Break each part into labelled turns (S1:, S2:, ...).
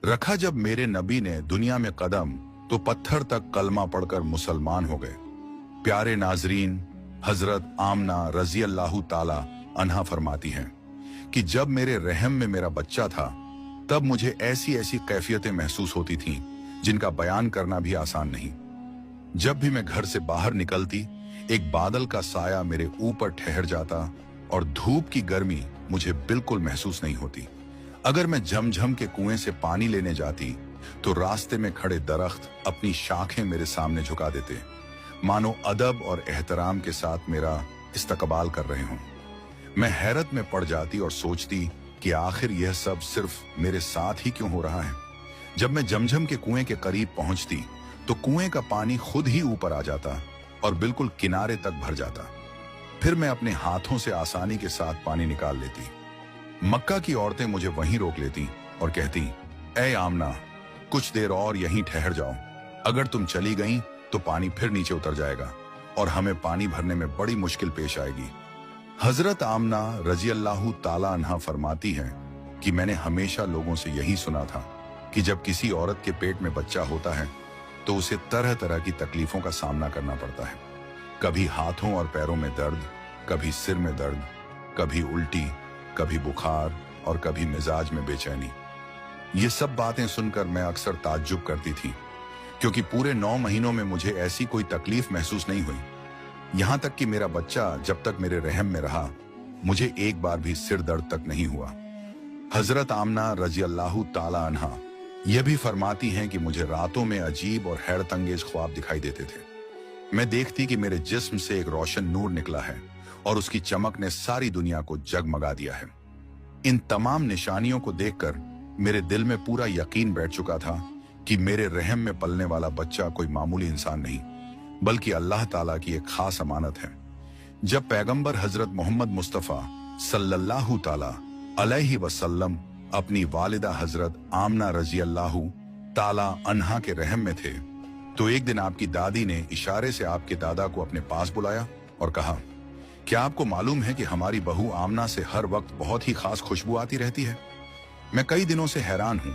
S1: रखा जब मेरे नबी ने दुनिया में कदम तो पत्थर तक कलमा पढ़कर मुसलमान हो गए। प्यारे नाजरीन, हजरत आमना रजी अल्लाह ताला अन्हा फरमाती हैं कि जब मेरे रहम में मेरा बच्चा था तब मुझे ऐसी ऐसी कैफियतें महसूस होती थीं जिनका बयान करना भी आसान नहीं। जब भी मैं घर से बाहर निकलती, एक बादल का साया मेरे ऊपर ठहर जाता और धूप की गर्मी मुझे बिल्कुल महसूस नहीं होती। अगर मैं झमझम के कुएं से पानी लेने जाती तो रास्ते में खड़े दरख्त अपनी शाखें मेरे सामने झुका देते, मानो अदब और एहतराम के साथ मेरा इस्तकबाल कर रहे हों। मैं हैरत में पड़ जाती और सोचती कि आखिर यह सब सिर्फ मेरे साथ ही क्यों हो रहा है। जब मैं झमझम के कुएं के करीब पहुंचती तो कुएं का पानी खुद ही ऊपर आ जाता और बिल्कुल किनारे तक भर जाता। फिर मैं अपने हाथों से आसानी के साथ पानी निकाल लेती। मक्का की औरतें मुझे वहीं रोक लेती और कहती, ऐ आमना, कुछ देर और यहीं ठहर जाओ। अगर तुम चली गई तो पानी फिर नीचे उतर जाएगा और हमें पानी भरने में बड़ी मुश्किल पेश आएगी। हजरत आमना रजी अल्लाह ताला अन्हा फरमाती हैं कि मैंने हमेशा लोगों से यही सुना था कि जब किसी औरत के पेट में बच्चा होता है तो उसे तरह तरह की तकलीफों का सामना करना पड़ता है। कभी हाथों और पैरों में दर्द, कभी सिर में दर्द, कभी उल्टी, कभी बुखार और कभी मिजाज में बेचैनी। ये सब बातें सुनकर मैं अक्सर ताज्जुब करती थी, क्योंकि पूरे 9 महीनों में मुझे ऐसी कोई तकलीफ महसूस नहीं हुई। यहां तक कि मेरा बच्चा जब तक मेरे रहम में रहा, मुझे एक बार भी सिर दर्द तक नहीं हुआ। हजरत आमना रजी अल्लाह ताला अन्हा यह भी फरमाती हैं कि मुझे रातों में अजीब और हैरत अंगेज ख्वाब दिखाई देते थे। मैं देखती कि मेरे जिस्म से एक रोशन नूर निकला है और उसकी चमक ने सारी दुनिया को जगमगा दिया है। इन तमाम निशानियों को देखकर मेरे दिल में पूरा यकीन बैठ चुका था कि मेरे रहम में पलने वाला बच्चा कोई मामूली इंसान नहीं, बल्कि अल्लाह ताला की एक खास अमानत है। जब पैगंबर हजरत मोहम्मद मुस्तफ़ा सल्लल्लाहु ताला अलैहि वसल्लम अपनी वालिदा हजरत आमना रजी अल्लाह ताला अन्हा के रहम में थे, तो एक दिन आपकी दादी ने इशारे से आपके दादा को अपने पास बुलाया और कहा, क्या आपको मालूम है कि हमारी बहू आमना से हर वक्त बहुत ही खास खुशबू आती रहती है? मैं कई दिनों से हैरान हूं।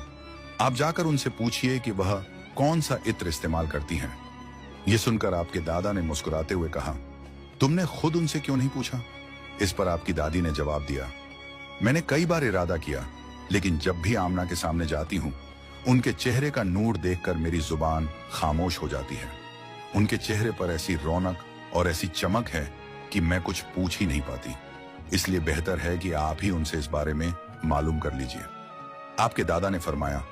S1: आप जाकर उनसे पूछिए कि वह कौन सा इत्र इस्तेमाल करती हैं। यह सुनकर आपके दादा ने मुस्कुराते हुए कहा, तुमने खुद उनसे क्यों नहीं पूछा? इस पर आपकी दादी ने जवाब दिया, मैंने कई बार इरादा किया, लेकिन जब भी आमना के सामने जाती हूं, उनके चेहरे का नूर देखकर मेरी जुबान खामोश हो जाती है। उनके चेहरे पर ऐसी रौनक और ऐसी चमक है कि मैं कुछ पूछ ही नहीं पाती। इसलिए बेहतर है कि आप ही उनसे इस बारे में मालूम कर लीजिए। आपके दादा ने फरमाया,